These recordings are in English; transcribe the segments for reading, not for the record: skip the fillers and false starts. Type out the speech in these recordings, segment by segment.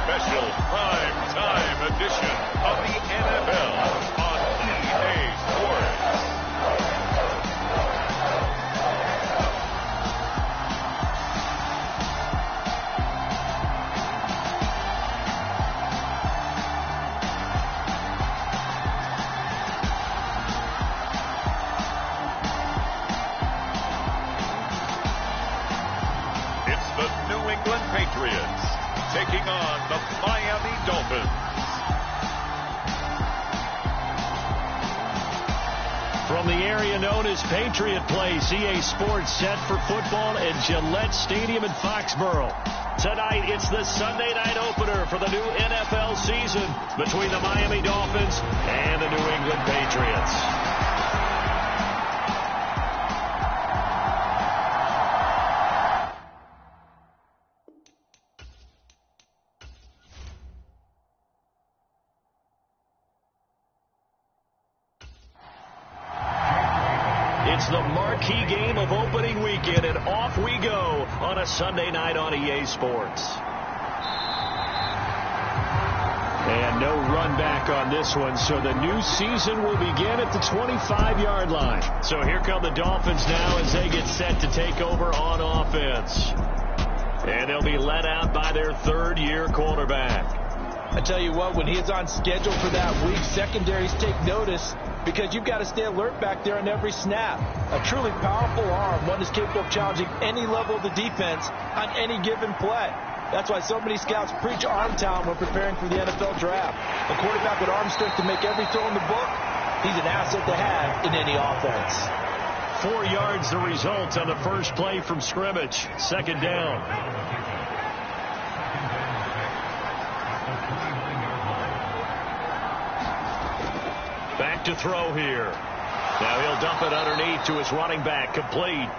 special prime time edition of the NFL on EA Sports. It's the New England Patriots taking on the Miami Dolphins. From the area known as Patriot Place, EA Sports set for football at Gillette Stadium in Foxborough. Tonight, it's the Sunday night opener for the new NFL season between the Miami Dolphins and the New England Patriots. It's the marquee game of opening weekend, and off we go on a Sunday night on EA Sports. And no run back on this one, so the new season will begin at the 25-yard line. So here come the Dolphins now as they get set to take over on offense. And they'll be led out by their third-year quarterback. I tell you what, when he's on schedule for that week, secondaries take notice because you've got to stay alert back there on every snap. A truly powerful arm, one is capable of challenging any level of the defense on any given play. That's why so many scouts preach arm talent when preparing for the NFL draft. A quarterback with arm strength to make every throw in the book, he's an asset to have in any offense. 4 yards the result on the first play from scrimmage. Second down. Back to throw here. Now he'll dump it underneath to his running back. Complete.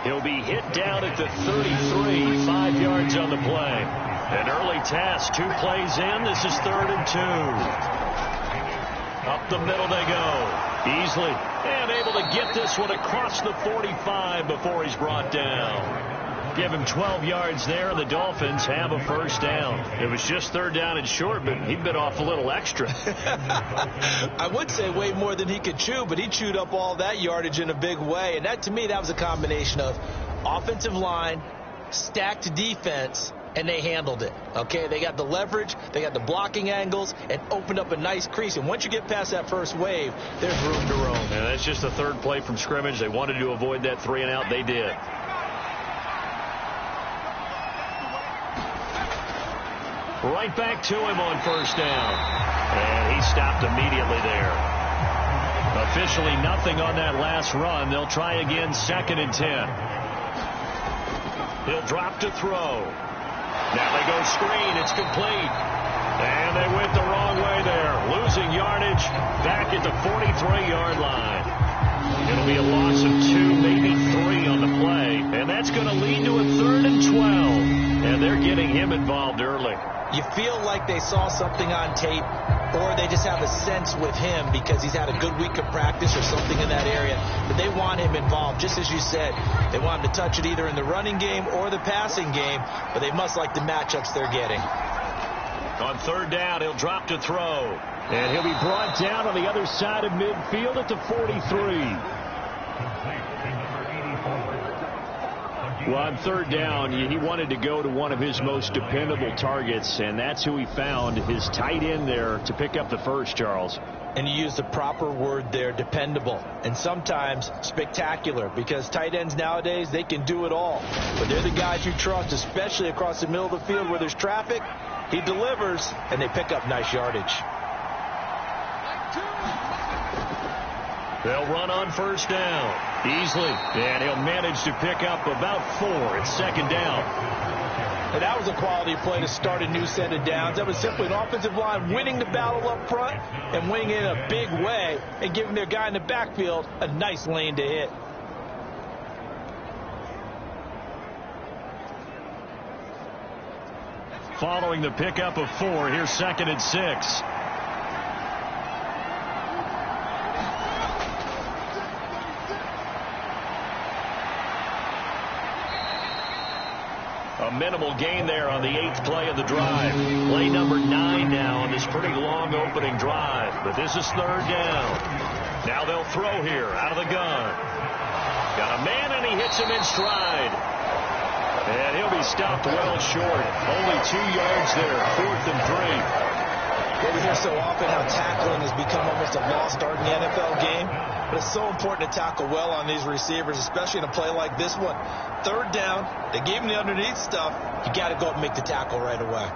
He'll be hit down at the 33. 5 yards on the play. An early test. 2 plays in. This is 3rd and 2. Up the middle they go. Easily. And able to get this one across the 45 before he's brought down. Give him 12 yards there, and the Dolphins have a first down. It was just 3rd down and short, but he bit off a little extra. I would say way more than he could chew, but he chewed up all that yardage in a big way. And that, to me, that was a combination of offensive line, stacked defense, and they handled it. Okay, they got the leverage, they got the blocking angles, and opened up a nice crease. And once you get past that first wave, there's room to roam. And that's just the 3rd play from scrimmage. They wanted to avoid that 3 and out. They did. Right back to him on first down. And he stopped immediately there. Officially nothing on that last run. They'll try again 2nd and 10. He'll drop to throw. Now they go screen. It's complete. And they went the wrong way there. Losing yardage back at the 43-yard line. It'll be a loss of 2, maybe 3 on the play. And that's going to lead to a 3rd and 12. And they're getting him involved early. You feel like they saw something on tape, or they just have a sense with him because he's had a good week of practice or something in that area. But they want him involved, just as you said. They want him to touch it either in the running game or the passing game, but they must like the matchups they're getting. On 3rd down, he'll drop to throw. And he'll be brought down on the other side of midfield at the 43. Well, on 3rd down, he wanted to go to one of his most dependable targets, and that's who he found, his tight end there, to pick up the first, Charles. And you used the proper word there, dependable, and sometimes spectacular, because tight ends nowadays, they can do it all. But they're the guys you trust, especially across the middle of the field where there's traffic. He delivers, and they pick up nice yardage. They'll run on first down easily, and he'll manage to pick up about 4. It's 2nd down. And that was a quality play to start a new set of downs. That was simply an offensive line winning the battle up front and winning it in a big way and giving their guy in the backfield a nice lane to hit. Following the pickup of 4, here's 2nd and 6. A minimal gain there on the 8th play of the drive. Play number 9 now on this pretty long opening drive. But this is 3rd down. Now they'll throw here out of the gun. Got a man, and he hits him in stride. And he'll be stopped well short. Only 2 yards there, 4th and 3. We hear so often how tackling has become almost a lost art in the NFL game. But it's so important to tackle well on these receivers, especially in a play like this one. 3rd down, they gave him the underneath stuff. You got to go up and make the tackle right away.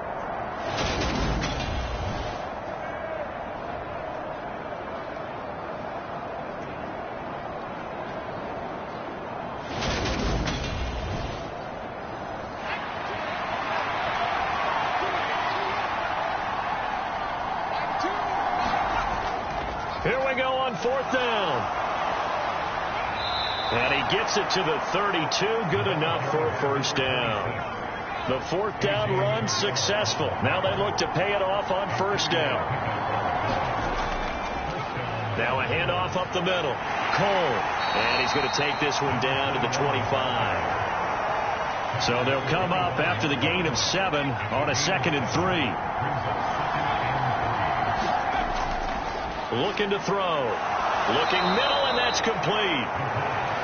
Here we go on 4th down. And he gets it to the 32. Good enough for a 1st down. The 4th down run successful. Now they look to pay it off on 1st down. Now a handoff up the middle. Cole. And he's going to take this one down to the 25. So they'll come up after the gain of 7 on a 2nd and 3. Looking to throw. Looking middle, and that's complete.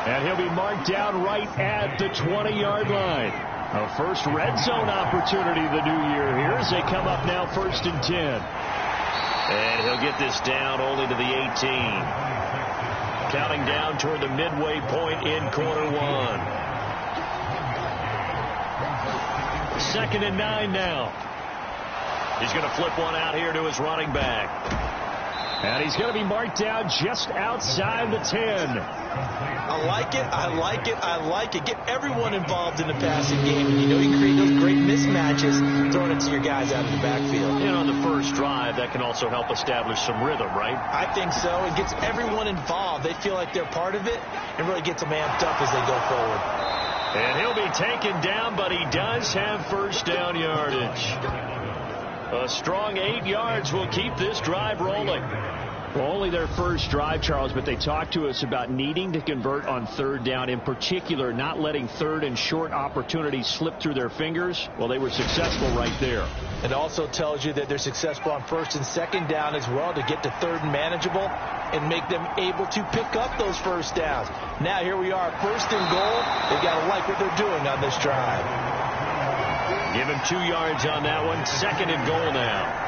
And he'll be marked down right at the 20-yard line. A first red zone opportunity the new year here as they come up now 1st and 10. And he'll get this down only to the 18. Counting down toward the midway point in quarter 1. 2nd and 9 now. He's going to flip one out here to his running back. And he's going to be marked down just outside the 10. I like it. I like it. I like it. Get everyone involved in the passing game. And you know you can create those great mismatches throwing it to your guys out of the backfield. And on the first drive, that can also help establish some rhythm, right? I think so. It gets everyone involved. They feel like they're part of it and really gets them amped up as they go forward. And he'll be taken down, but he does have 1st down yardage. A strong 8 yards will keep this drive rolling. Well, only their first drive, Charles, but they talked to us about needing to convert on 3rd down, in particular not letting 3rd and short opportunities slip through their fingers. Well, they were successful right there. It also tells you that they're successful on 1st and 2nd down as well to get to 3rd and manageable and make them able to pick up those 1st downs. Now here we are, 1st and goal. They've got to like what they're doing on this drive. Give him 2 yards on that one. 2nd and goal now.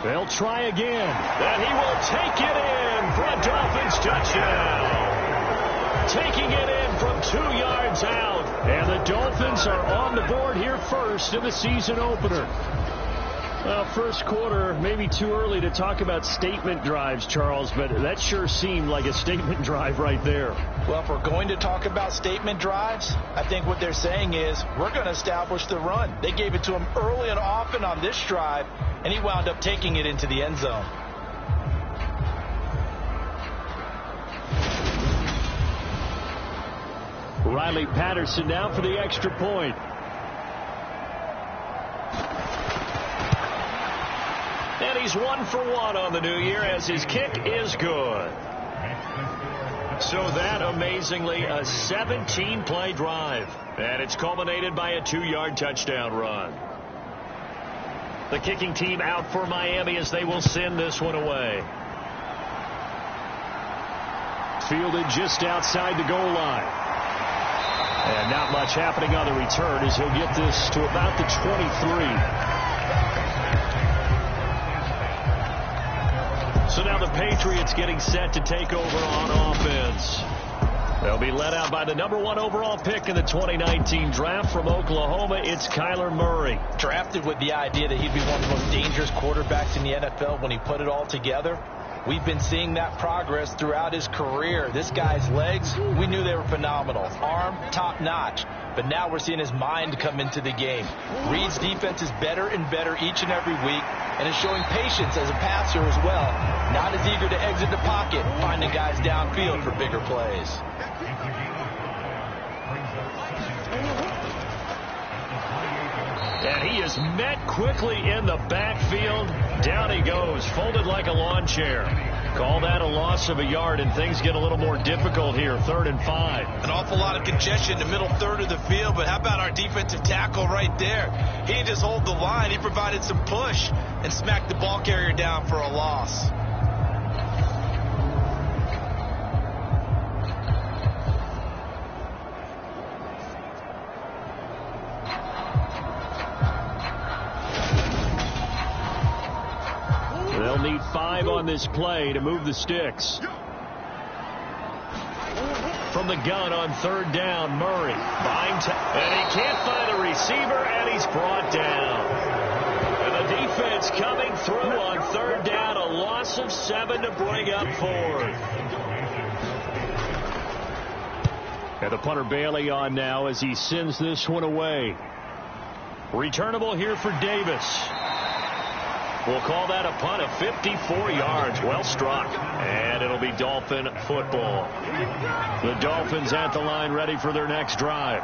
They'll try again. And he will take it in for a Dolphins touchdown. Taking it in from 2 yards out. And the Dolphins are on the board here first in the season opener. Well, first quarter, maybe too early to talk about statement drives, Charles, but that sure seemed like a statement drive right there. Well, if we're going to talk about statement drives, I think what they're saying is we're going to establish the run. They gave it to him early and often on this drive, and he wound up taking it into the end zone. Riley Patterson now for the extra point. And he's 1 for 1 on the new year as his kick is good. So that, amazingly, a 17-play drive. And it's culminated by a 2-yard touchdown run. The kicking team out for Miami as they will send this one away. Fielded just outside the goal line. And not much happening on the return as he'll get this to about the 23. So now the Patriots getting set to take over on offense. They'll be led out by the #1 overall pick in the 2019 draft from Oklahoma. It's Kyler Murray. Drafted with the idea that he'd be one of the most dangerous quarterbacks in the NFL when he put it all together. We've been seeing that progress throughout his career. This guy's legs, we knew they were phenomenal. Arm, top-notch. But now we're seeing his mind come into the game. Reed's defense is better and better each and every week, and is showing patience as a passer as well. Not as eager to exit the pocket, finding guys downfield for bigger plays. And he is met quickly in the backfield. Down he goes, folded like a lawn chair. Call that a loss of a yard, and things get a little more difficult here. 3rd and 5. An awful lot of congestion in the middle third of the field, but how about our defensive tackle right there? He didn't just hold the line. He provided some push and smacked the ball carrier down for a loss. They'll need 5 on this play to move the sticks. From the gun on 3rd down, Murray. And he can't find a receiver, and he's brought down. And the defense coming through on 3rd down. A loss of 7 to bring up 4th. And the punter Bailey on now as he sends this one away. Returnable here for Davis. We'll call that a punt of 54 yards. Well struck. And it'll be Dolphin football. The Dolphins at the line ready for their next drive.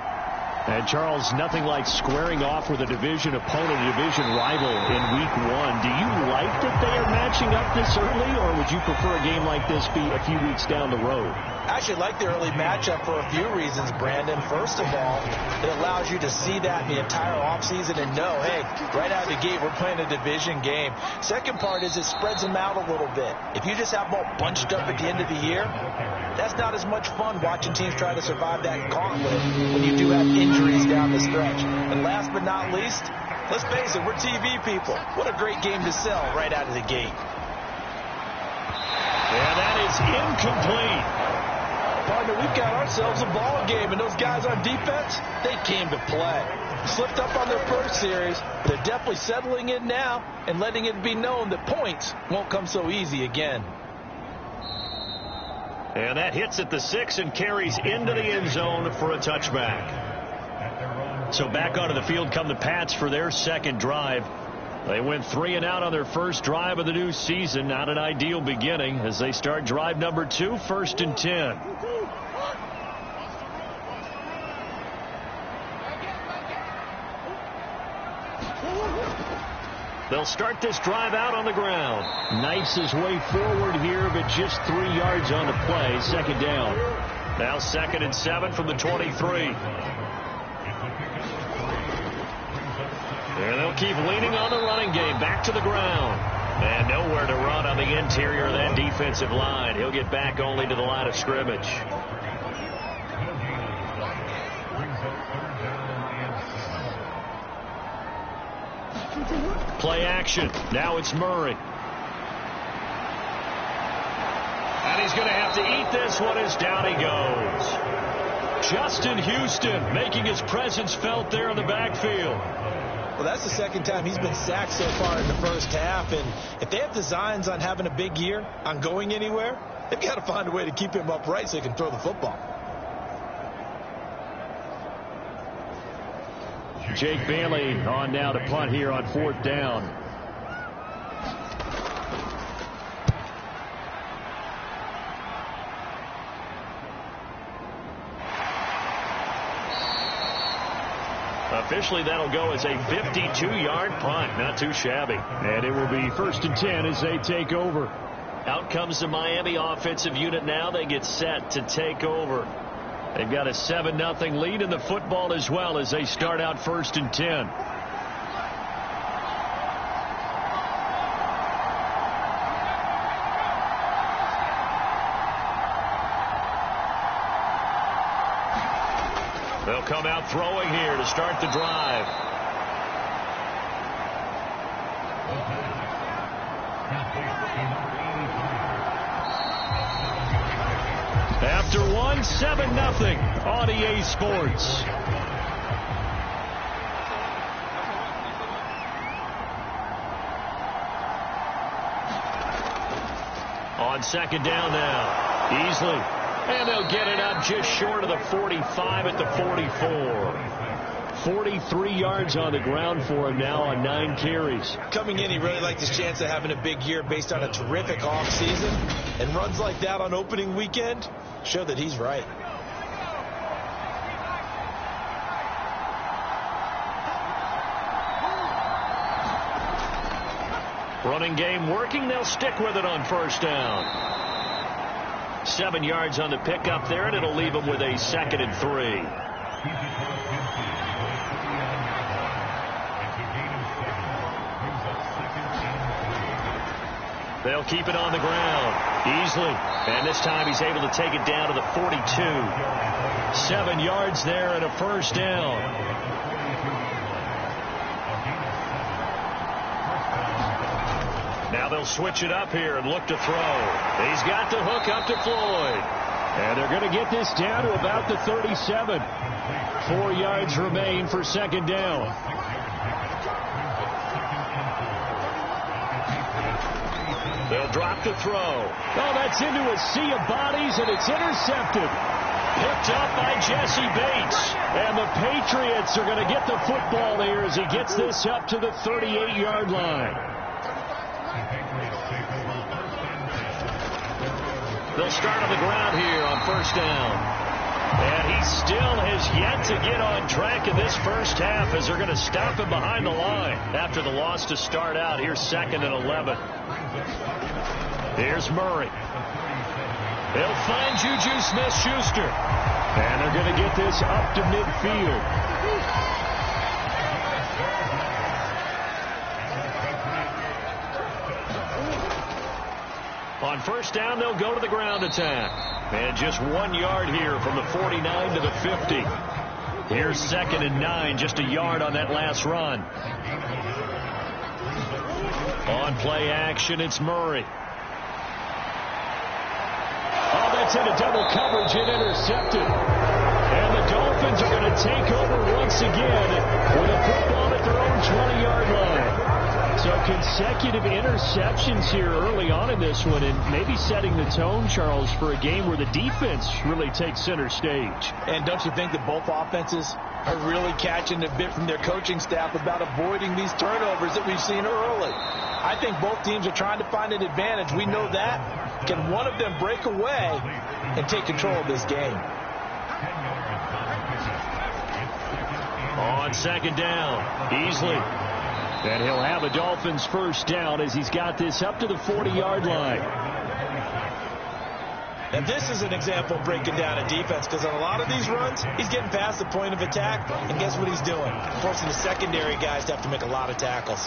And, Charles, nothing like squaring off with a division opponent, a division rival in Week 1. Do you like that they are matching up this early, or would you prefer a game like this be a few weeks down the road? I actually like the early matchup for a few reasons, Brandon. First of all, it allows you to see that the entire offseason and know, hey, right out of the gate, we're playing a division game. Second part is it spreads them out a little bit. If you just have them all bunched up at the end of the year, that's not as much fun watching teams try to survive that gauntlet when you do have injuries down the stretch. And last but not least, let's face it, we're TV people. What a great game to sell right out of the gate. Yeah, that is incomplete. Partner, we've got ourselves a ball game, and those guys on defense, they came to play. Slipped up on their first series. They're definitely settling in now and letting it be known that points won't come so easy again. And that hits at the 6 and carries into the end zone for a touchback. So back onto the field come the Pats for their second drive. They went 3 and out on their first drive of the new season. Not an ideal beginning as they start drive number 2, 1st and 10. They'll start this drive out on the ground. Knifes his way forward here, but just 3 yards on the play. 2nd down. Now 2nd and 7 from the 23. And they'll keep leaning on the running game. Back to the ground. And nowhere to run on the interior of that defensive line. He'll get back only to the line of scrimmage. Play action. Now it's Murray. And he's going to have to eat this one as down he goes. Justin Houston making his presence felt there in the backfield. Well, that's the second time he's been sacked so far in the first half. And if they have designs on having a big year, on going anywhere, they've got to find a way to keep him upright so he can throw the football. Jake Bailey on now to punt here on 4th down. Officially, that'll go as a 52-yard punt. Not too shabby. And it will be 1st and 10 as they take over. Out comes the Miami offensive unit now. They get set to take over. They've got a 7-0 lead in the football as well as they start out 1st and 10. They'll come out throwing here to start the drive. After one, 7-0 on EA Sports. On 2nd down now. Easily. And they'll get it up just short of the 45 at the 44. 43 yards on the ground for him now on 9 carries. Coming in, he really liked his chance of having a big year based on a terrific offseason. And runs like that on opening weekend show that he's right. Running game working. They'll stick with it on first down. 7 yards on the pickup there, and it'll leave them with a 2nd and 3. They'll keep it on the ground easily, and this time he's able to take it down to the 42. 7 yards there and a first down. Now they'll switch it up here and look to throw. He's got the hook up to Floyd. And they're going to get this down to about the 37. 4 yards remain for 2nd down. They'll drop the throw. Oh, that's into a sea of bodies, and it's intercepted. Picked up by Jesse Bates. And the Patriots are going to get the football there as he gets this up to the 38-yard line. They'll start on the ground here on first down. And he still has yet to get on track in this first half as they're going to stop him behind the line after the loss to start out. Here's 2nd and 11. Here's Murray. They'll find Juju Smith-Schuster. And they're going to get this up to midfield. On first down, they'll go to the ground attack. And just 1 yard here from the 49 to the 50. Here's 2nd and 9, just a yard on that last run. On play action, it's Murray. Oh, that's into double coverage and intercepted. And the Dolphins are going to take over once again with a football at their own 20-yard line. So consecutive interceptions here early on in this one, and maybe setting the tone, Charles, for a game where the defense really takes center stage. And don't you think that both offenses are really catching a bit from their coaching staff about avoiding these turnovers that we've seen early? I think both teams are trying to find an advantage. We know that. Can one of them break away and take control of this game? On 2nd down, Easley. And he'll have a Dolphins first down as he's got this up to the 40-yard line. And this is an example of breaking down a defense, because on a lot of these runs, he's getting past the point of attack, and guess what he's doing? Forcing the secondary guys to have to make a lot of tackles.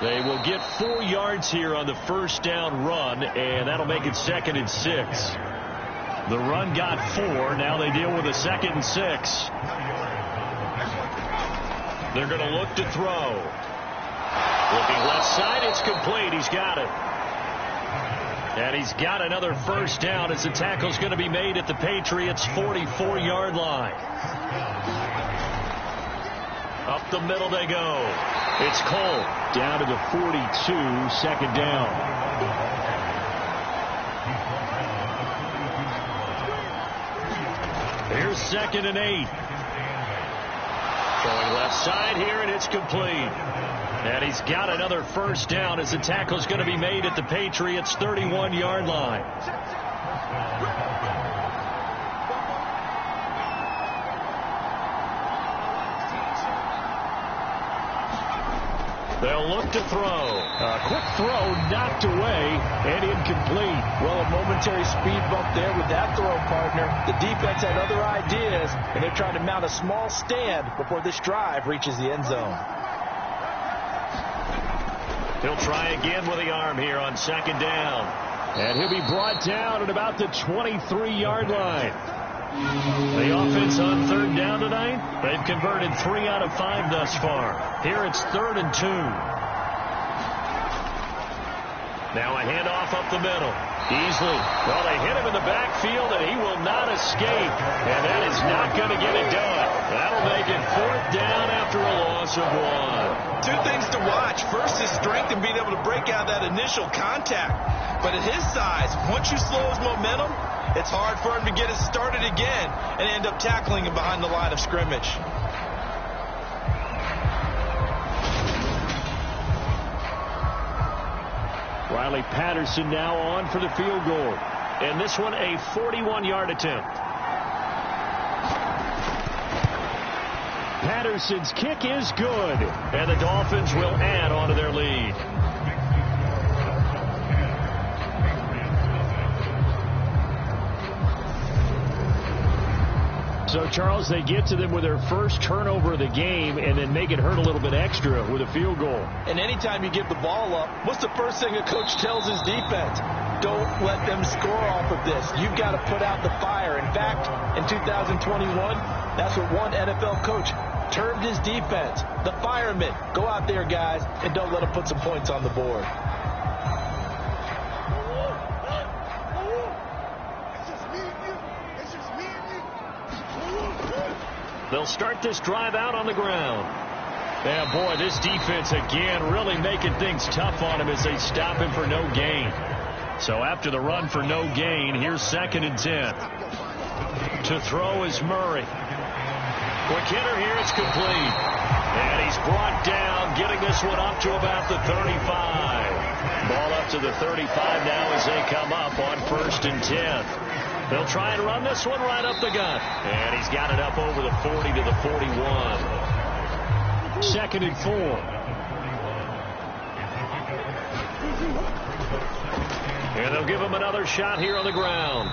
They will get 4 yards here on the first down run, and that'll make it 2nd and 6. The run got 4. Now they deal with a 2nd and 6. They're going to look to throw. Looking left side, it's complete. He's got it. And he's got another first down as the tackle's going to be made at the Patriots' 44-yard line. Up the middle they go. It's Cole. Down to the 42, 2nd down. Here's 2nd and 8. Throwing left side here, and it's complete. And he's got another first down as the tackle's going to be made at the Patriots' 31-yard line. They'll look to throw. A quick throw knocked away and incomplete. Well, a momentary speed bump there with that throw, partner. The defense had other ideas, and they're trying to mount a small stand before this drive reaches the end zone. He'll try again with the arm here on 2nd down. And he'll be brought down at about the 23-yard line. The offense on 3rd down tonight, they've converted 3 out of 5 thus far. Here it's 3rd and 2. Now a handoff up the middle. Easily. Well, they hit him in the backfield, and he will not escape. And that is not going to get it done. That'll make it 4th down after a loss of 1. 2 things to watch. First, his strength and being able to break out that initial contact. But at his size, once you slow his momentum, it's hard for him to get it started again and end up tackling him behind the line of scrimmage. Riley Patterson now on for the field goal. And this one a 41-yard attempt. Patterson's kick is good. And the Dolphins will add on to their lead. So, Charles, they get to them with their first turnover of the game and then make it hurt a little bit extra with a field goal. And anytime you give the ball up, what's the first thing a coach tells his defense? Don't let them score off of this. You've got to put out the fire. In fact, in 2021, that's what one NFL coach termed his defense. The firemen. Go out there, guys, and don't let them put some points on the board. They'll start this drive out on the ground. Yeah, boy, this defense again really making things tough on him as they stop him for no gain. So after the run for no gain, here's 2nd and 10. To throw is Murray. Quick hitter here, it's complete. And he's brought down, getting this one up to about the 35. Ball up to the 35 now as they come up on 1st and 10. They'll try and run this one right up the gut. And he's got it up over the 40 to the 41. 2nd and 4. And they'll give him another shot here on the ground.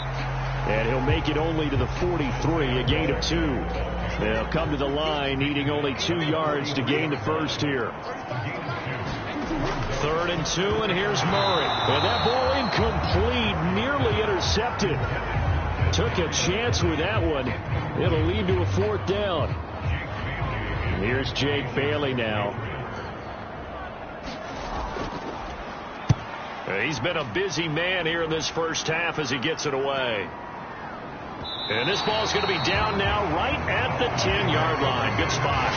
And he'll make it only to the 43, a gain of 2. They'll come to the line needing only 2 yards to gain the first here. 3rd and 2, and here's Murray. And that ball incomplete, nearly intercepted. Took a chance with that one. It'll lead to a 4th down. And here's Jake Bailey now. He's been a busy man here in this first half as he gets it away. And this ball's going to be down now right at the 10-yard line. Good spot.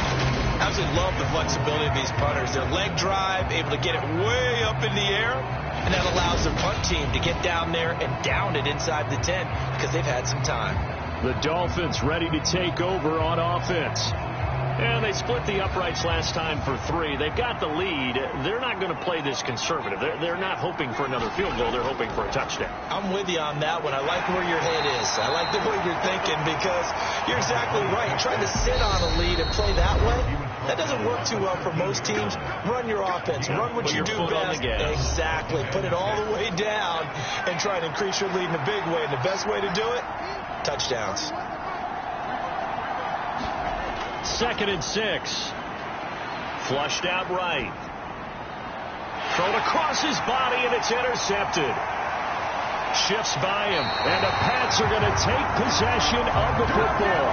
Absolutely love the flexibility of these punters. Their leg drive, able to get it way up in the air, and that allows the punt team to get down there and down it inside the 10 because they've had some time. The Dolphins ready to take over on offense. And they split the uprights last time for 3. They've got the lead. They're not going to play this conservative. They're not hoping for another field goal. They're hoping for a touchdown. I'm with you on that one. I like where your head is. I like the way you're thinking because you're exactly right. Trying to sit on a lead and play that way, that doesn't work too well for most teams. Run your offense. Run what you do best. Exactly. Put it all the way down and try to increase your lead in a big way. And the best way to do it, touchdowns. 2nd and 6. Flushed out right. Thrown across his body, and it's intercepted. Shifts by him, and the Pats are going to take possession of the football.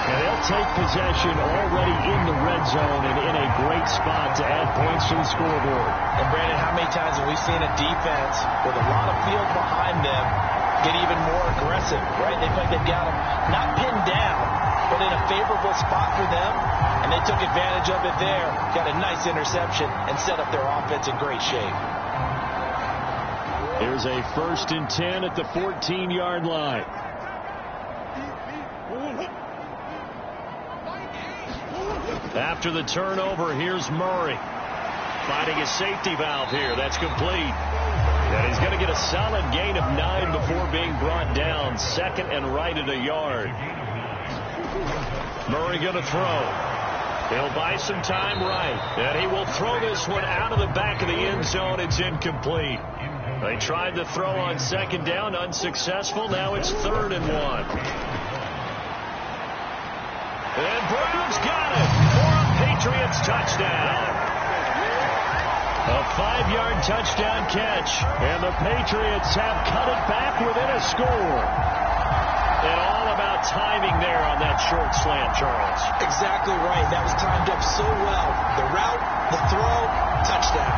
And they'll take possession already in the red zone and in a great spot to add points to the scoreboard. And, Brandon, how many times have we seen a defense with a lot of field behind them get even more aggressive, right? They think they've got them not pinned down, but in a favorable spot for them, and they took advantage of it there, got a nice interception, and set up their offense in great shape. Here's a 1st and 10 at the 14-yard line. After the turnover, here's Murray. Finding his safety valve here. That's complete. And he's going to get a solid gain of 9 before being brought down. 2nd and right at a yard. Murray going to throw. He'll buy some time right. And he will throw this one out of the back of the end zone. It's incomplete. They tried to throw on 2nd down. Unsuccessful. Now it's 3rd and 1. And Brown's got it for a Patriots touchdown. A 5-yard touchdown catch, and the Patriots have cut it back within a score. And all about timing there on that short slant, Charles. Exactly right. That was timed up so well. The route, the throw, touchdown.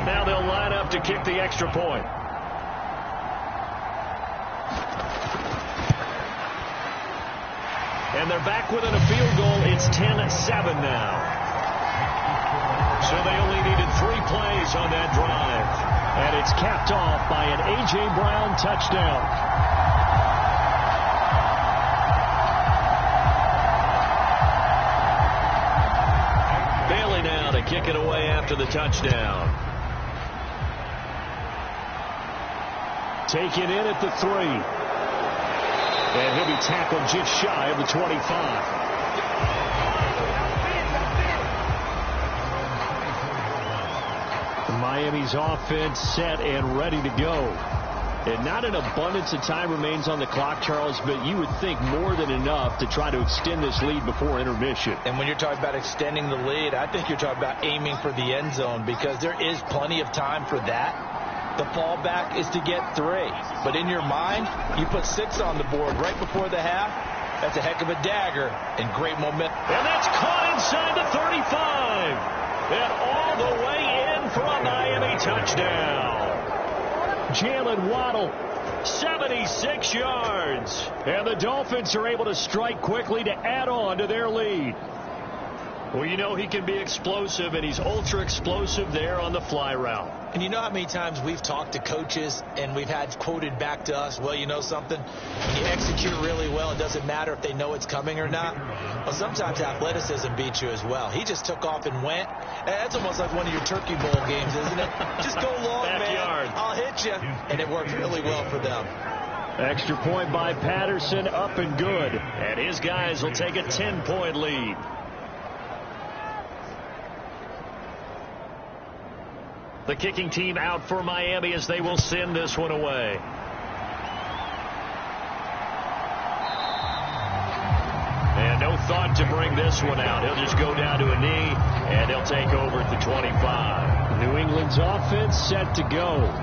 Now they'll line up to kick the extra point. And they're back within a field goal. It's 10-7 now. So they only needed 3 plays on that drive. And it's capped off by an A.J. Brown touchdown. Bailey now to kick it away after the touchdown. Taken in at the 3. And he'll be tackled just shy of the 25. Miami's offense set and ready to go. And not an abundance of time remains on the clock, Charles, but you would think more than enough to try to extend this lead before intermission. And when you're talking about extending the lead, I think you're talking about aiming for the end zone, because there is plenty of time for that. The fallback is to get 3. But in your mind, you put 6 on the board right before the half. That's a heck of a dagger and great momentum. And that's caught inside the 35. And all the way in for a Miami touchdown. Jalen Waddle, 76 yards. And the Dolphins are able to strike quickly to add on to their lead. Well, you know he can be explosive, and he's ultra explosive there on the fly route. And you know how many times we've talked to coaches and we've had quoted back to us, well, you know something? When you execute really well, it doesn't matter if they know it's coming or not. Well, sometimes athleticism beats you as well. He just took off and went. And that's almost like one of your Turkey Bowl games, isn't it? Just go long, Backyard. man. I'll hit you. And it worked really well for them. Extra point by Patterson, up and good. And his guys will take a 10-point lead. The kicking team out for Miami as they will send this one away. And no thought to bring this one out. He'll just go down to a knee, and they'll take over at the 25. New England's offense set to go.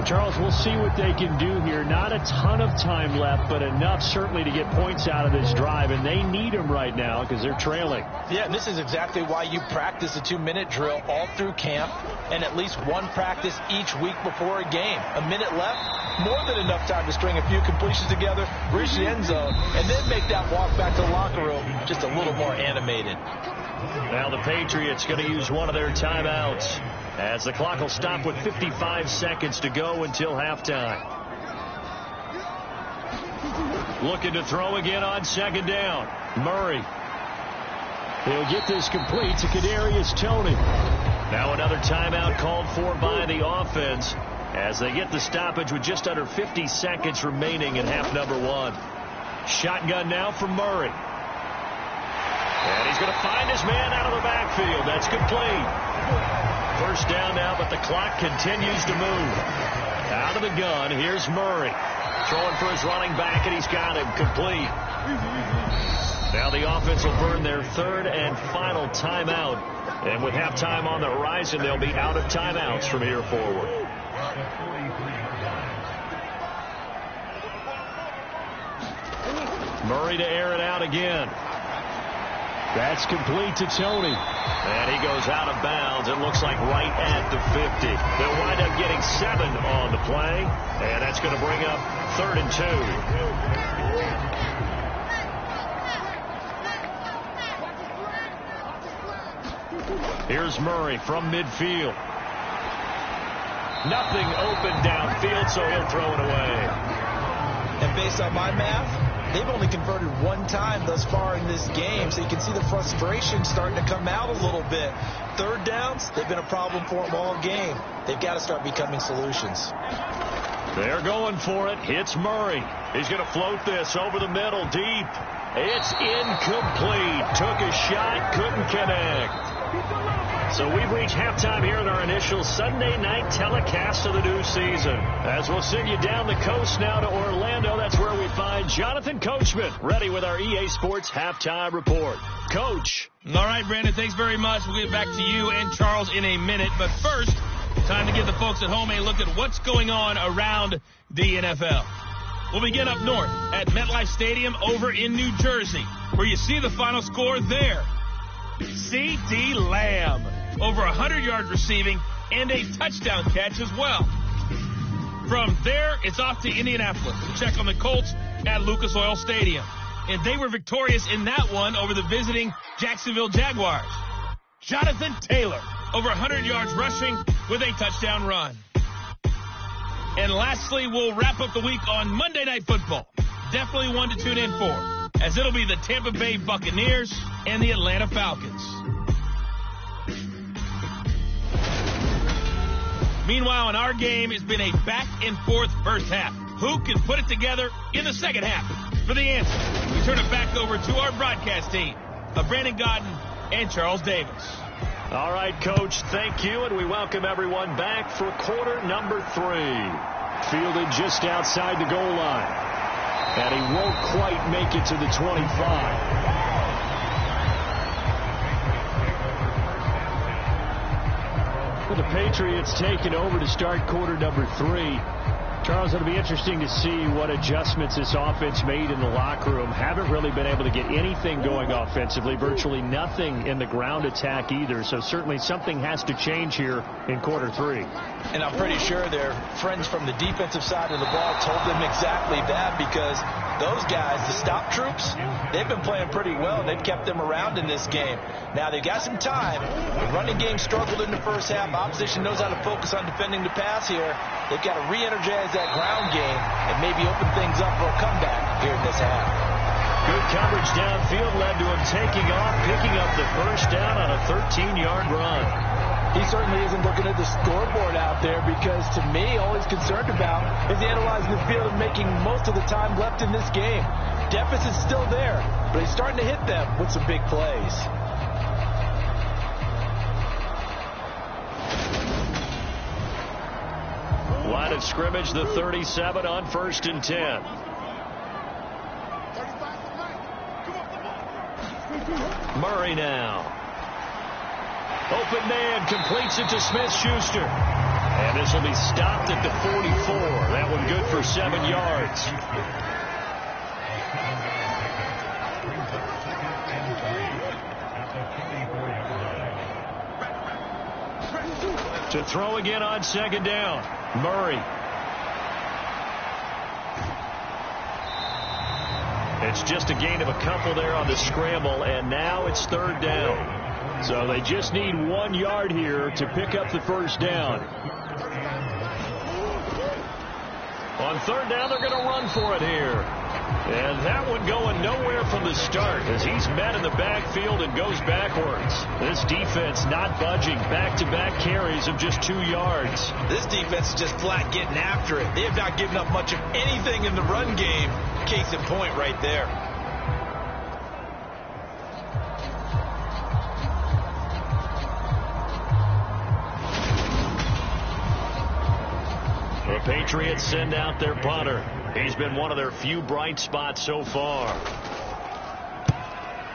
Charles, we'll see what they can do here. Not a ton of time left, but enough certainly to get points out of this drive, and they need them right now because they're trailing. Yeah, and this is exactly why you practice a 2-minute drill all through camp and at least one practice each week before a game. A minute left, more than enough time to string a few completions together, reach the end zone, and then make that walk back to the locker room just a little more animated. Now the Patriots going to use one of their timeouts as the clock will stop with 55 seconds to go until halftime. Looking to throw again on second down. Murray. He'll get this complete to Kadarius Toney. Now another timeout called for by the offense as they get the stoppage with just under 50 seconds remaining in half number 1. Shotgun now for Murray. And he's going to find his man out of the backfield. That's complete. First down now, but the clock continues to move. Out of the gun, here's Murray. Throwing for his running back, and he's got him complete. Now the offense will burn their third and final timeout. And with halftime on the horizon, they'll be out of timeouts from here forward. Murray to air it out again. That's complete to Toney. And he goes out of bounds. It looks like right at the 50. They'll wind up getting 7 on the play. And that's going to bring up 3rd and 2. Here's Murray from midfield. Nothing open downfield, so he'll throw it away. And based on my math, they've only converted 1 time thus far in this game, so you can see the frustration starting to come out a little bit. Third downs, they've been a problem for them all game. They've got to start becoming solutions. They're going for it. It's Murray. He's going to float this over the middle deep. It's incomplete. Took a shot, couldn't connect. So we've reached halftime here in our initial Sunday night telecast of the new season. As we'll send you down the coast now to Orlando, that's where we find Jonathan Coachman, ready with our EA Sports halftime report. Coach. All right, Brandon, thanks very much. We'll get back to you and Charles in a minute. But first, time to give the folks at home a look at what's going on around the NFL. We'll begin up north at MetLife Stadium over in New Jersey, where you see the final score there. C.D. Lamb, over 100 yards receiving and a touchdown catch as well. From there, it's off to Indianapolis to check on the Colts at Lucas Oil Stadium. And they were victorious in that one over the visiting Jacksonville Jaguars. Jonathan Taylor, over 100 yards rushing with a touchdown run. And lastly, we'll wrap up the week on Monday Night Football. Definitely one to tune in for, as it'll be the Tampa Bay Buccaneers and the Atlanta Falcons. Meanwhile, in our game, it's been a back-and-forth first half. Who can put it together in the second half? For the answer, we turn it back over to our broadcast team of Brandon Godden and Charles Davis. All right, Coach, thank you, and we welcome everyone back for quarter number 3. Fielded just outside the goal line, and he won't quite make it to the 25. The Patriots taking over to start quarter number 3. Charles, it'll be interesting to see what adjustments this offense made in the locker room. Haven't really been able to get anything going offensively, virtually nothing in the ground attack either. So certainly something has to change here in quarter 3. And I'm pretty sure their friends from the defensive side of the ball told them exactly that, because those guys, the stop troops, they've been playing pretty well. They've kept them around in this game. Now they've got some time. The running game struggled in the first half. Opposition knows how to focus on defending the pass here. They've got to re-energize that ground game and maybe open things up for a comeback here in this half. Good coverage downfield led to him taking off, picking up the first down on a 13-yard run. He certainly isn't looking at the scoreboard out there, because to me, all he's concerned about is analyzing the field and making most of the time left in this game. Deficit's still there, but he's starting to hit them with some big plays. Line of scrimmage, the 37 on 1st and 10. Murray now. Open man, completes it to Smith-Schuster. And this will be stopped at the 44. That one good for 7 yards. To throw again on 2nd down. Murray. It's just a gain of a couple there on the scramble, and now it's 3rd down. So they just need 1 yard here to pick up the first down. On 3rd down, they're going to run for it here. And that one going nowhere from the start, as he's met in the backfield and goes backwards. This defense not budging. Back-to-back carries of just 2 yards. This defense is just flat getting after it. They have not given up much of anything in the run game. Case in point right there. The Patriots send out their punter. He's been one of their few bright spots so far.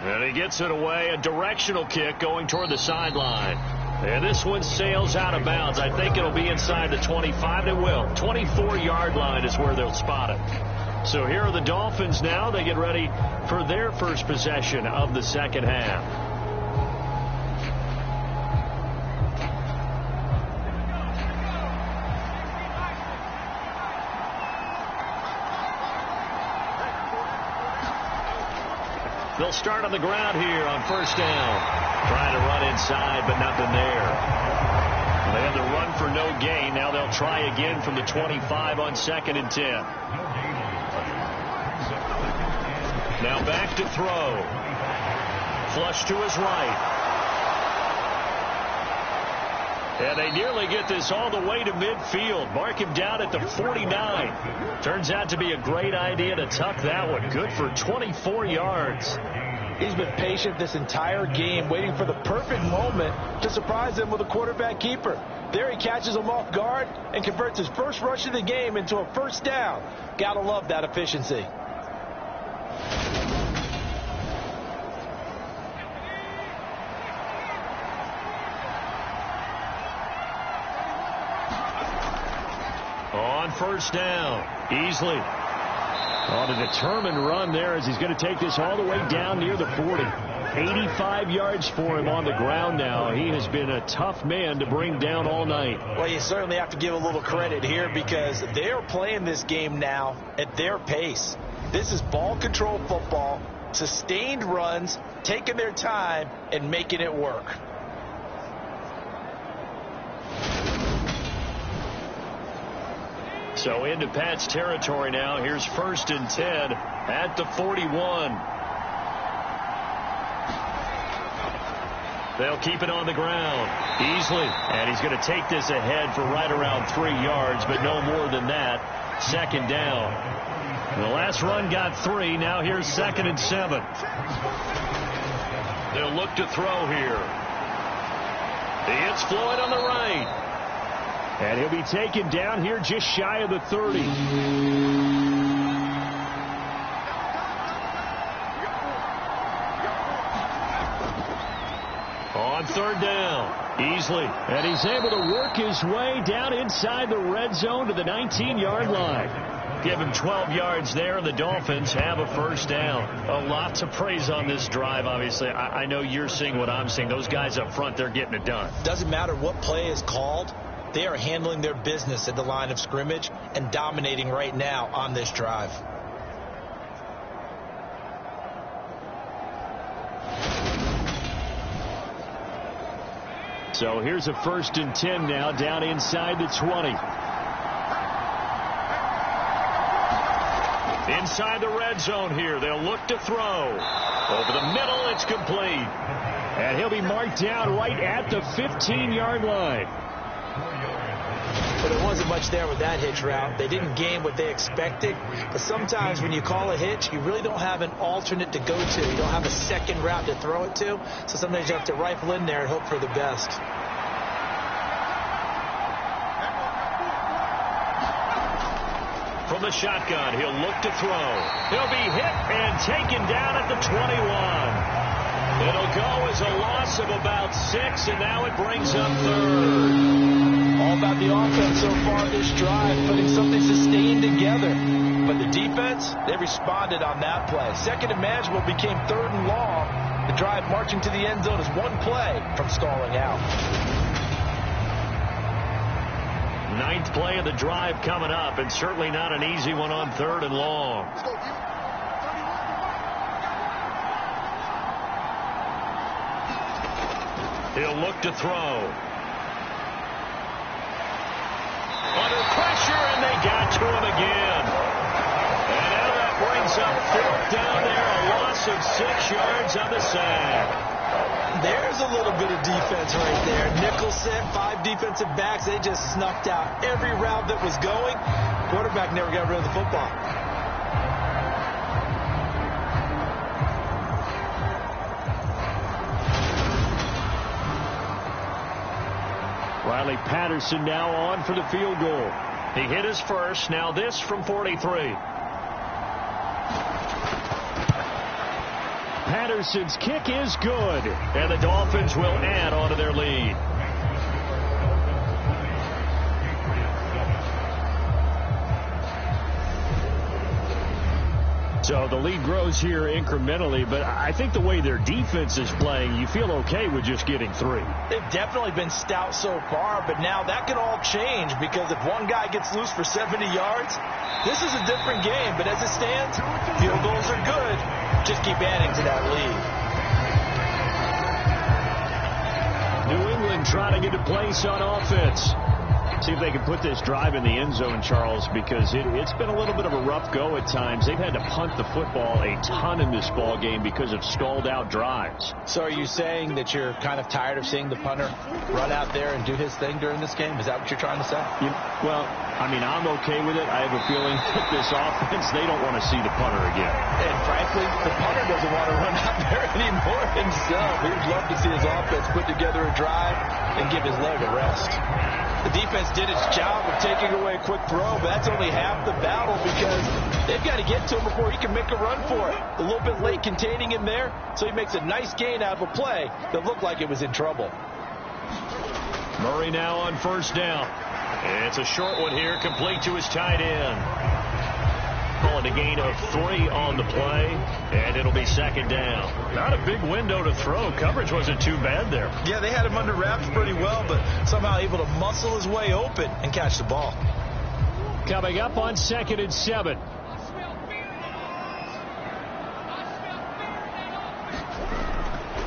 And he gets it away. A directional kick going toward the sideline. And this one sails out of bounds. I think it'll be inside the 25. It will. 24-yard line is where they'll spot it. So here are the Dolphins now. They get ready for their first possession of the second half. They'll start on the ground here on 1st down. Trying to run inside, but nothing there. They had the run for no gain. Now they'll try again from the 25 on 2nd and 10. Now back to throw. Flush to his right. And they nearly get this all the way to midfield. Mark him down at the 49. Turns out to be a great idea to tuck that one. Good for 24 yards. He's been patient this entire game, waiting for the perfect moment to surprise them with a quarterback keeper. There he catches him off guard and converts his first rush of the game into a first down. Gotta love that efficiency. On 1st down, Easley on a determined run there, as he's going to take this all the way down near the 40. 85 yards for him on the ground now. He has been a tough man to bring down all night. Well, you certainly have to give a little credit here, because they're playing this game now at their pace. This is ball control football, sustained runs, taking their time and making it work. So into Pat's territory now. Here's 1st and 10 at the 41. They'll keep it on the ground. Easily. And he's going to take this ahead for right around 3 yards, but no more than that. 2nd down. The last run got 3. Now here's 2nd and 7. They'll look to throw here. It's Floyd on the right. And he'll be taken down here just shy of the 30. On third down. Easily. And he's able to work his way down inside the red zone to the 19-yard line. Give him 12 yards there, and the Dolphins have a first down. A lot to praise on this drive, obviously. I know you're seeing what I'm seeing. Those guys up front, they're getting it done. Doesn't matter what play is called. They are handling their business at the line of scrimmage and dominating right now on this drive. So here's a 1st and 10 now down inside the 20. Inside the red zone here. They'll look to throw. Over the middle, it's complete. And he'll be marked down right at the 15-yard line. But there wasn't much there with that hitch route. They didn't gain what they expected. But sometimes when you call a hitch, you really don't have an alternate to go to. You don't have a second route to throw it to. So sometimes you have to rifle in there and hope for the best. From the shotgun, he'll look to throw. He'll be hit and taken down at the 21. It'll go as a loss of about 6, and now it brings up 3rd. All about the offense so far this drive, putting something sustained together. But the defense, they responded on that play. 2nd and manageable became 3rd and long. The drive marching to the end zone is one play from stalling out. 9th play of the drive coming up, and certainly not an easy one on 3rd and long. He'll look to throw. Under pressure, and they got to him again. And now that brings up 4th down there, a loss of 6 yards on the sack. There's a little bit of defense right there. Nickel set, 5 defensive backs. They just snuffed out every route that was going. Quarterback never got rid of the football. Riley Patterson now on for the field goal. He hit his first. Now this from 43. Patterson's kick is good, and the Dolphins will add on to their lead. So the lead grows here incrementally, but I think the way their defense is playing, you feel okay with just getting 3. They've definitely been stout so far, but now that could all change because if one guy gets loose for 70 yards, this is a different game. But as it stands, field goals are good. Just keep adding to that lead. New England trying to get a place on offense. See if they can put this drive in the end zone, Charles, because it's been a little bit of a rough go at times. They've had to punt the football a ton in this ball game because of stalled out drives. So are you saying that you're kind of tired of seeing the punter run out there and do his thing during this game? Is that what you're trying to say? Well, I mean, I'm okay with it. I have a feeling that this offense, they don't want to see the punter again. And frankly, the punter doesn't want to run out there anymore himself. He'd love to see his offense put together a drive and give his leg a rest. The defense did its job of taking away a quick throw, but that's only half the battle because they've got to get to him before he can make a run for it. A little bit late containing him there, so he makes a nice gain out of a play that looked like it was in trouble. Murray now on 1st down. It's a short one here, complete to his tight end. Calling a gain of 3 on the play, and it'll be 2nd down. Not a big window to throw. Coverage wasn't too bad there. Yeah, they had him under wraps pretty well, but somehow able to muscle his way open and catch the ball. Coming up on 2nd and 7.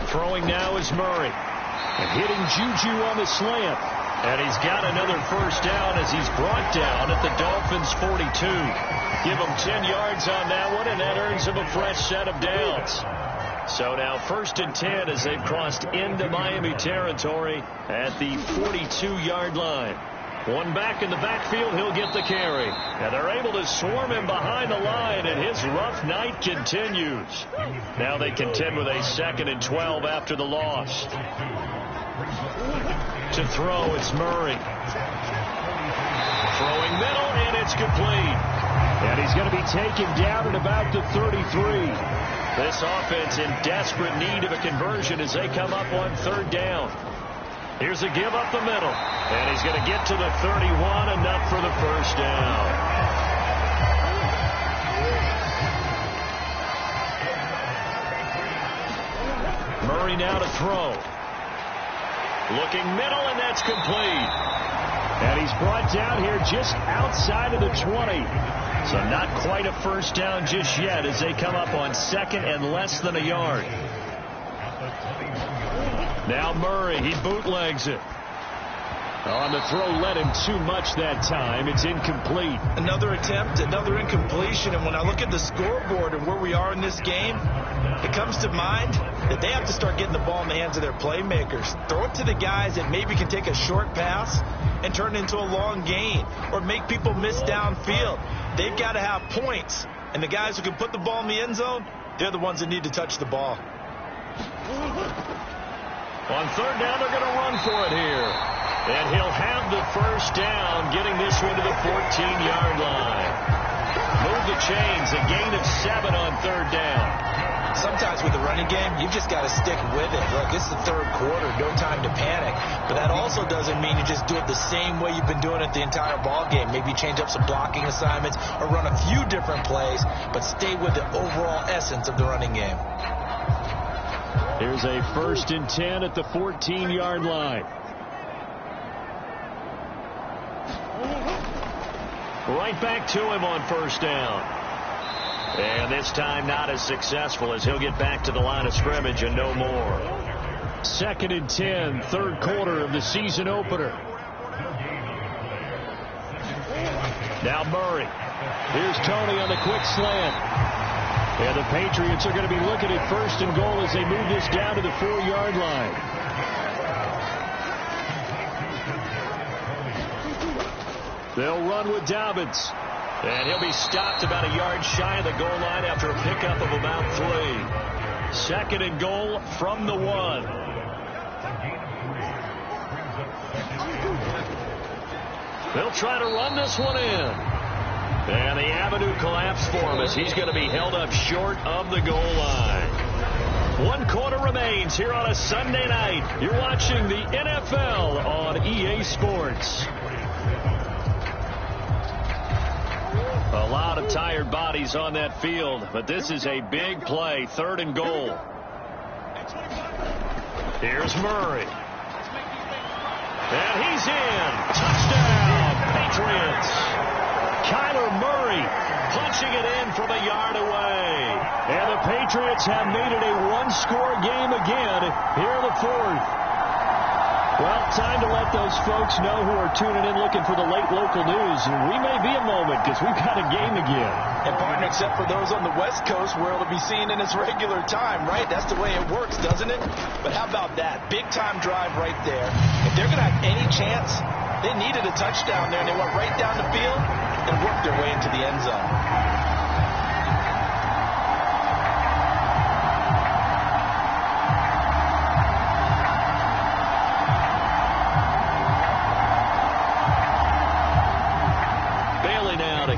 Throwing now is Murray. And hitting Juju on the slant. And he's got another 1st down as he's brought down at the Dolphins' 42. Give him 10 yards on that one, and that earns him a fresh set of downs. So now 1st and 10 as they've crossed into Miami territory at the 42-yard line. One back in the backfield, he'll get the carry. And they're able to swarm him behind the line, and his rough night continues. Now they contend with a 2nd and 12 after the loss. To throw, it's Murray. Throwing middle, and it's complete. And he's going to be taken down at about the 33. This offense in desperate need of a conversion as they come up on third down. Here's a give up the middle. And he's going to get to the 31, enough for the first down. Murray now to throw. Looking middle, and that's complete. And he's brought down here just outside of the 20. So not quite a first down just yet as they come up on second and less than a yard. Now Murray, he bootlegs it. On the throw, led him too much that time. It's incomplete. Another attempt, another incompletion. And when I look at the scoreboard and where we are in this game, it comes to mind that they have to start getting the ball in the hands of their playmakers. Throw it to the guys that maybe can take a short pass and turn it into a long gain or make people miss downfield. They've got to have points. And the guys who can put the ball in the end zone, they're the ones that need to touch the ball. On third down, they're going to run for it here. And he'll have the first down, getting this one to the 14-yard line. Move the chains, a gain of 7 on third down. Sometimes with the running game, you've just got to stick with it. Look, it's the third quarter, no time to panic. But that also doesn't mean you just do it the same way you've been doing it the entire ball game. Maybe change up some blocking assignments or run a few different plays, but stay with the overall essence of the running game. Here's a 1st and 10 at the 14-yard line. Right back to him on first down. And this time not as successful as he'll get back to the line of scrimmage and no more. 2nd and 10, third quarter of the season opener. Now Murray. Here's Tony on the quick slant. And the Patriots are going to be looking at 1st and goal as they move this down to the 4-yard line. They'll run with Dobbins. And he'll be stopped about a yard shy of the goal line after a pickup of about 3. 2nd and goal from the 1. They'll try to run this one in. And the avenue collapsed for him as he's going to be held up short of the goal line. 1 quarter remains here on a Sunday night. You're watching the NFL on EA Sports. A lot of tired bodies on that field, but this is a big play, 3rd and goal. Here's Murray. And he's in. Touchdown, Patriots. Kyler Murray punching it in from a yard away. And the Patriots have made it a 1-score game again here in the 4th. Well, time to let those folks know who are tuning in looking for the late local news. And we may be a moment because we've got a game again. And, partner, except for those on the West Coast where it'll be seen in its regular time, right? That's the way it works, doesn't it? But how about that? Big-time drive right there. If they're going to have any chance, they needed a touchdown there, and they went right down the field and worked their way into the end zone.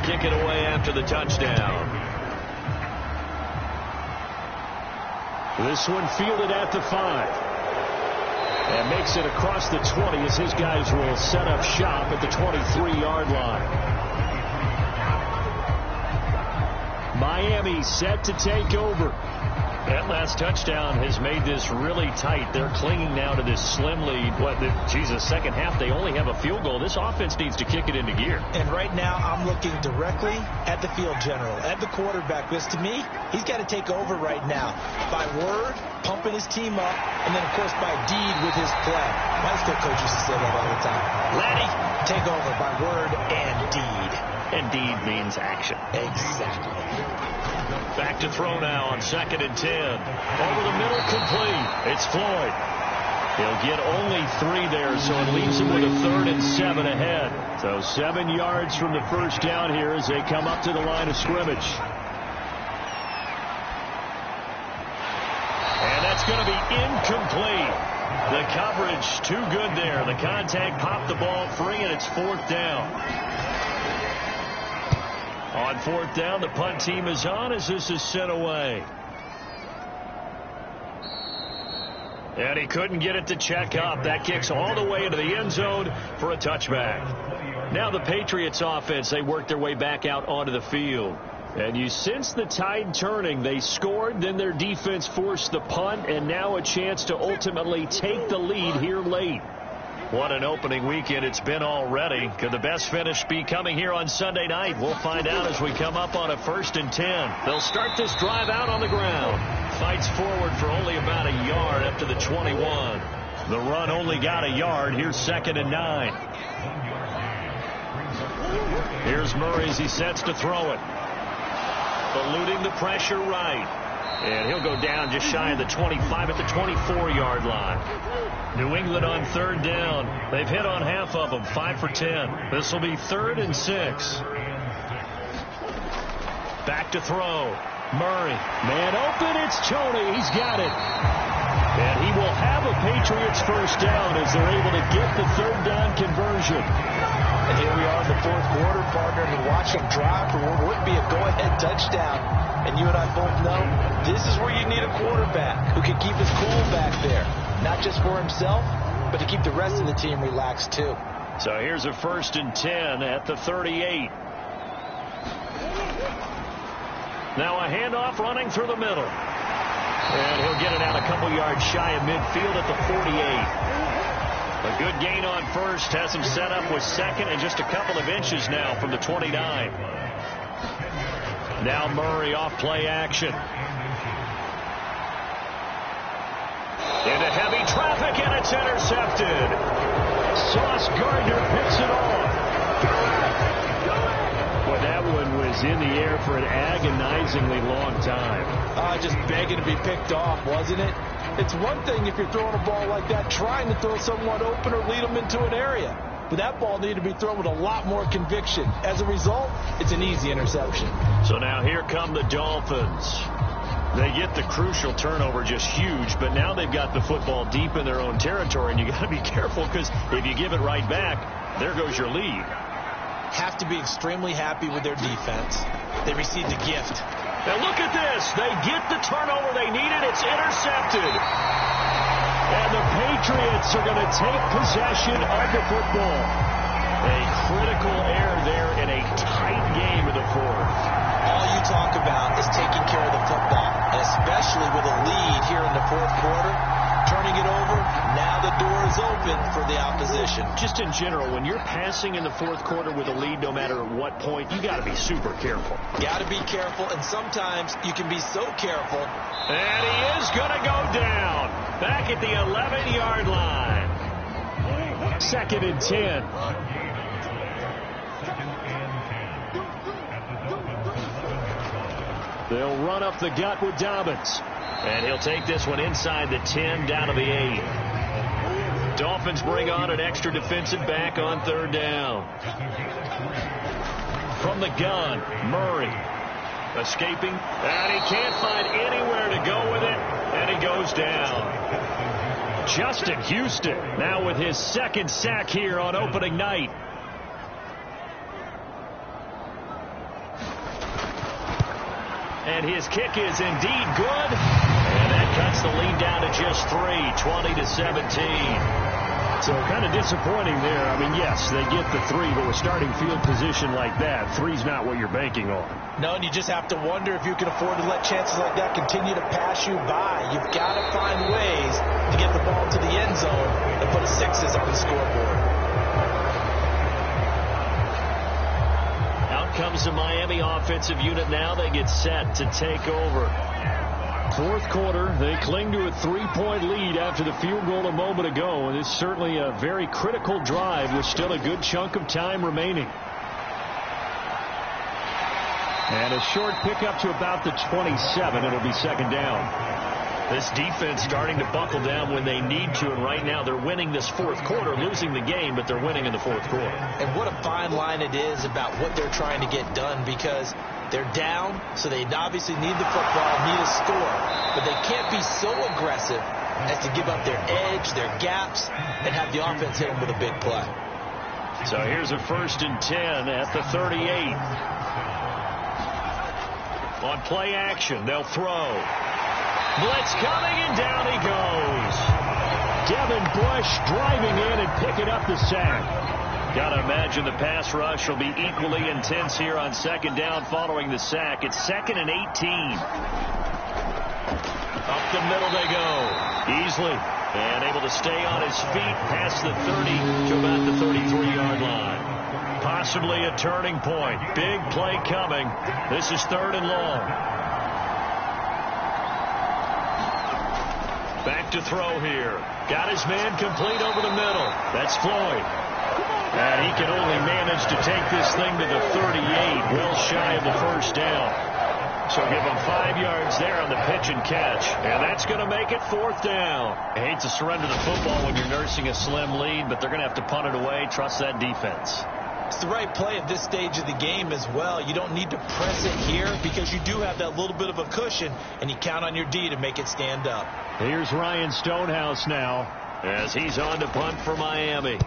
Kick it away after the touchdown. This one fielded at the 5. And makes it across the 20 as his guys will set up shop at the 23-yard line. Miami set to take over. That last touchdown has made this really tight. They're clinging now to this slim lead. Second half, they only have a field goal. This offense needs to kick it into gear. And right now, I'm looking directly at the field general, at the quarterback. Because to me, he's got to take over right now. By word, pumping his team up, and then, of course, by deed with his play. My high school coach used to say that all the time. Laddie, take over by word and deed. And deed means action. Exactly. Back to throw now on 2nd and 10. Over the middle, complete. It's Floyd. He'll get only 3 there, so it leaves him with a 3rd and 7 ahead. So 7 yards from the first down here as they come up to the line of scrimmage. And that's going to be incomplete. The coverage too good there. The contact popped the ball free, and it's 4th down. On 4th down, the punt team is on as this is sent away. And he couldn't get it to check up. That kicks all the way into the end zone for a touchback. Now the Patriots offense, they work their way back out onto the field. And you sense the tide turning. They scored, then their defense forced the punt, and now a chance to ultimately take the lead here late. What an opening weekend it's been already. Could the best finish be coming here on Sunday night? We'll find out as we come up on a 1st and 10. They'll start this drive out on the ground. Fights forward for only about a yard up to the 21. The run only got a yard. Here's 2nd and 9. Here's Murray as he sets to throw it. Eluding the pressure right. And he'll go down just shy of the 25 at the 24-yard line. New England on 3rd down. They've hit on half of them, 5 for 10. This will be 3rd and 6. Back to throw. Murray. Man open. It's Tony. He's got it. And he will have a Patriots 1st down as they're able to get the 3rd down conversion. And here we are in the 4th quarter, partner, and watch him drive for what would be a go-ahead touchdown. And you and I both know this is where you need a quarterback who can keep his cool back there. Not just for himself, but to keep the rest of the team relaxed, too. So here's a 1st and 10 at the 38. Now a handoff running through the middle. And he'll get it out a couple yards shy of midfield at the 48. A good gain on 1st, has him set up with 2nd and just a couple of inches now from the 29. Now Murray off play action. Into heavy traffic, and it's intercepted. Sauce Gardner picks it off. Boy, that one was in the air for an agonizingly long time. Just begging to be picked off, wasn't it? It's one thing if you're throwing a ball like that, trying to throw someone open or lead them into an area. But that ball needed to be thrown with a lot more conviction. As a result, it's an easy interception. So now here come the Dolphins. They get the crucial turnover, just huge, but now they've got the football deep in their own territory, and you got to be careful because if you give it right back, there goes your lead. Have to be extremely happy with their defense. They received a gift. And look at this. They get the turnover they needed. It's intercepted. And the Patriots are going to take possession of the football. A critical error there in a tight game in the 4th. All you talk about is taking care of the football, and especially with a lead here in the 4th quarter. Turning it over, now the door is open for the opposition. Just in general, when you're passing in the 4th quarter with a lead, no matter at what point, you got to be super careful. Got to be careful, and sometimes you can be so careful. And he is going to go down. Back at the 11-yard line. 2nd and 10. They'll run up the gut with Dobbins. And he'll take this one inside the 10 down to the 8. Dolphins bring on an extra defensive back on 3rd down. From the gun, Murray escaping. And he can't find anywhere to go with it. And he goes down. Justin Houston now with his 2nd sack here on opening night. And his kick is indeed good. And that cuts the lead down to just 3, 20-17. So kind of disappointing there. I mean, yes, they get the 3, but with starting field position like that, 3's not what you're banking on. No, and you just have to wonder if you can afford to let chances like that continue to pass you by. You've got to find ways to get the ball to the end zone and put a 6s on the scoreboard. Comes the Miami offensive unit now. They get set to take over. 4th quarter, they cling to a 3-point lead after the field goal a moment ago, and it's certainly a very critical drive with still a good chunk of time remaining. And a short pickup to about the 27. It'll be 2nd down. This defense starting to buckle down when they need to, and right now they're winning this 4th quarter, losing the game, but they're winning in the 4th quarter. And what a fine line it is about what they're trying to get done, because They're down, so they obviously need the football, need a score. But they can't be so aggressive as to give up their edge, their gaps, and have the offense hit them with a big play. So here's a 1st and 10 at the 38. On play action, they'll throw. Blitz coming, and down he goes. Devin Bush driving in and picking up the sack. Got to imagine the pass rush will be equally intense here on 2nd down following the sack. It's 2nd and 18. Up the middle they go. Easily. And able to stay on his feet past the 30 to about the 33-yard line. Possibly a turning point. Big play coming. This is 3rd and long. Back to throw here. Got his man complete over the middle. That's Floyd. And he can only manage to take this thing to the 38, well shy of the 1st down. So give him 5 yards there on the pitch and catch. And that's going to make it 4th down. I hate to surrender the football when you're nursing a slim lead, but they're going to have to punt it away. Trust that defense. It's the right play at this stage of the game as well. You don't need to press it here because you do have that little bit of a cushion, and you count on your D to make it stand up. Here's Ryan Stonehouse now as he's on to punt for Miami.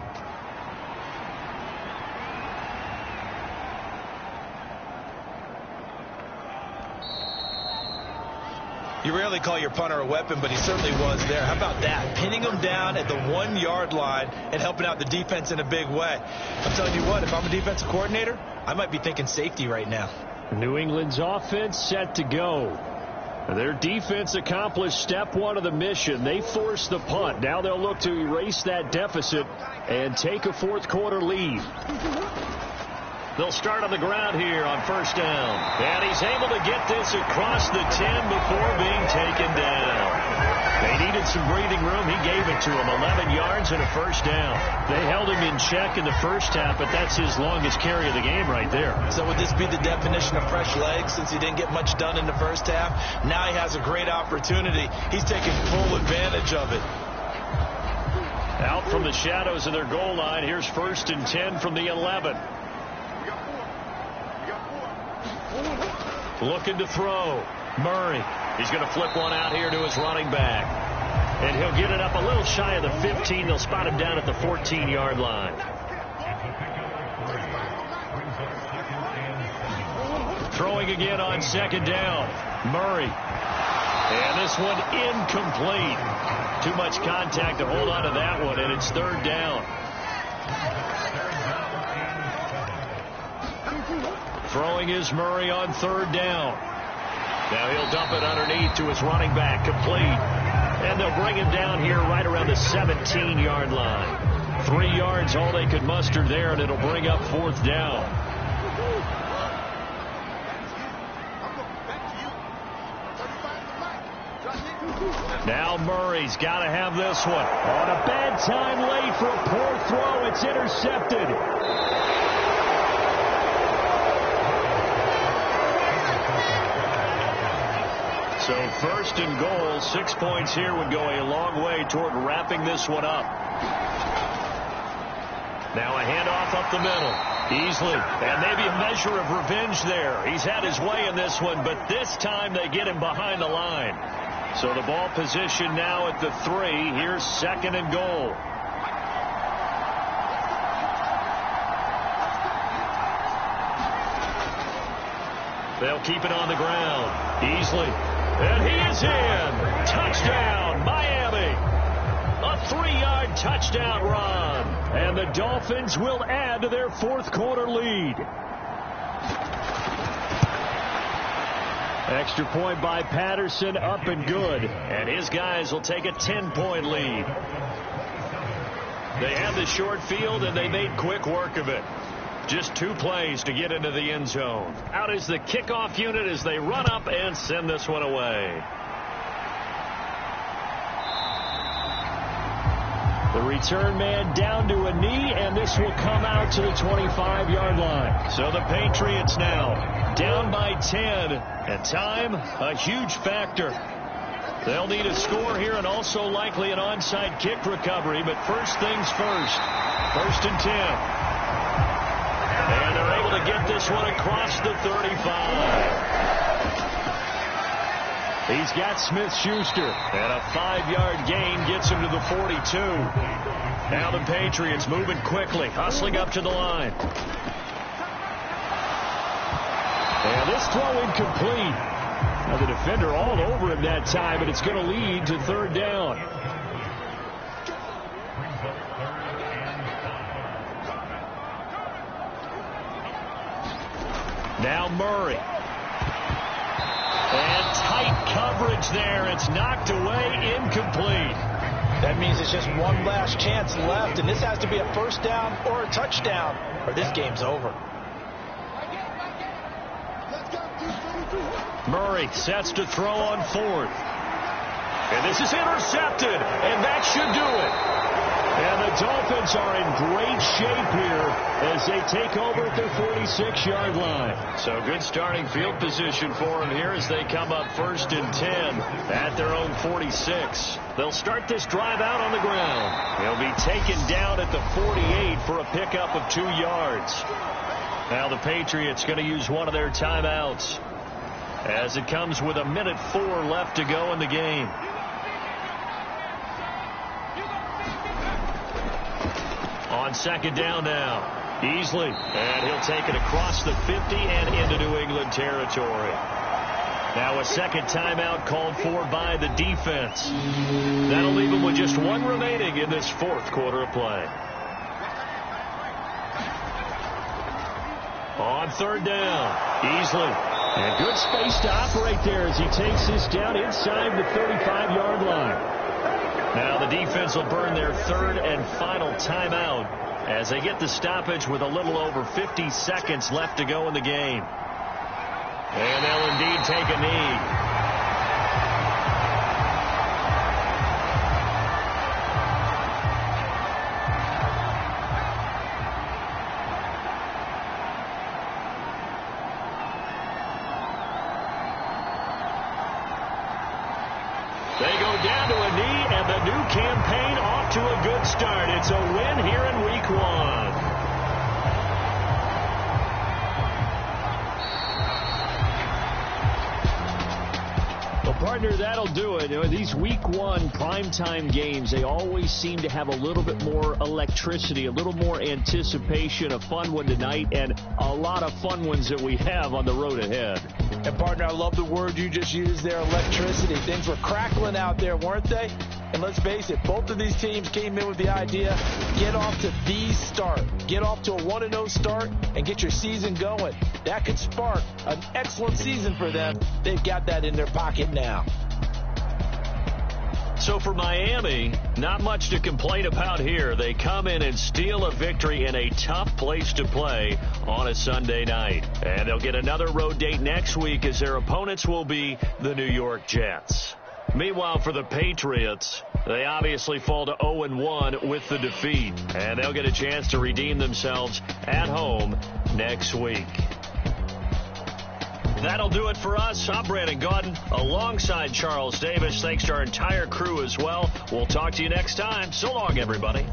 You rarely call your punter a weapon, but he certainly was there. How about that? Pinning him down at the 1-yard line and helping out the defense in a big way. I'm telling you what, if I'm a defensive coordinator, I might be thinking safety right now. New England's offense set to go. Their defense accomplished step 1 of the mission. They forced the punt. Now they'll look to erase that deficit and take a 4th quarter lead. They'll start on the ground here on 1st down. And he's able to get this across the 10 before being taken down. They needed some breathing room. He gave it to them. 11 yards and a 1st down. They held him in check in the 1st half, but that's his longest carry of the game right there. So would this be the definition of fresh legs since he didn't get much done in the 1st half? Now he has a great opportunity. He's taking full advantage of it. Out from the shadows of their goal line. Here's 1st and 10 from the 11. Looking to throw. Murray. He's going to flip one out here to his running back. And he'll get it up a little shy of the 15. They'll spot him down at the 14-yard line. Throwing again on 2nd down. Murray. And this one incomplete. Too much contact to hold on to that one, and it's 3rd down. Throwing is Murray on 3rd down. Now he'll dump it underneath to his running back, complete. And they'll bring him down here right around the 17-yard line. 3 yards, all they could muster there, and it'll bring up 4th down. Now Murray's got to have this one. On a bad time late for a poor throw. It's intercepted. So 1st and goal, 6 points here would go a long way toward wrapping this one up. Now a handoff up the middle. Easily. And maybe a measure of revenge there. He's had his way in this one, but this time they get him behind the line. So the ball position now at the 3. Here's 2nd and goal. They'll keep it on the ground. Easily. And he is in. Touchdown, Miami. A 3-yard touchdown run. And the Dolphins will add to their 4th quarter lead. Extra point by Patterson, up and good. And his guys will take a 10-point lead. They had the short field, and they made quick work of it. Just 2 plays to get into the end zone. Out is the kickoff unit as they run up and send this one away. The return man down to a knee, and this will come out to the 25-yard line. So the Patriots now down by 10, and time, a huge factor. They'll need a score here and also likely an onside kick recovery, but first things first. 1st and 10. And they're able to get this one across the 35. He's got Smith-Schuster, and a 5-yard gain gets him to the 42. Now the Patriots moving quickly, hustling up to the line. And this throw incomplete. Now the defender all over him that time, but it's going to lead to third down. Now Murray. And tight coverage there. It's knocked away, incomplete. That means it's just one last chance left, and this has to be a first down or a touchdown, or this game's over. Murray sets to throw on fourth. And this is intercepted, and that should do it. And the Dolphins are in great shape here as they take over at their 46-yard line. So good starting field position for them here as they come up 1st and 10 at their own 46. They'll start this drive out on the ground. They'll be taken down at the 48 for a pickup of 2 yards. Now the Patriots going to use one of their timeouts as it comes with 1:04 left to go in the game. On second down now, Easley, and he'll take it across the 50 and into New England territory. Now a second timeout called for by the defense. That'll leave them with just one remaining in this fourth quarter of play. On third down, Easley. And good space to operate there as he takes this down inside the 35-yard line. Now the defense will burn their third and final timeout as they get the stoppage with a little over 50 seconds left to go in the game. And they'll indeed take a knee. They go down to a knee, and the new campaign off to a good start. It's a win here in Week 1. Well, partner, that'll do it. You know, these Week 1 primetime games, they always seem to have a little bit more electricity, a little more anticipation. A fun one tonight, and a lot of fun ones that we have on the road ahead. And, partner, I love the word you just used there, electricity. Things were crackling out there, weren't they? And let's face it, both of these teams came in with the idea, get off to the start. Get off to a 1-0 start and get your season going. That could spark an excellent season for them. They've got that in their pocket now. So for Miami, not much to complain about here. They come in and steal a victory in a tough place to play on a Sunday night. And they'll get another road date next week as their opponents will be the New York Jets. Meanwhile, for the Patriots, they obviously fall to 0-1 with the defeat. And they'll get a chance to redeem themselves at home next week. That'll do it for us. I'm Brandon Gaudin alongside Charles Davis. Thanks to our entire crew as well. We'll talk to you next time. So long, everybody.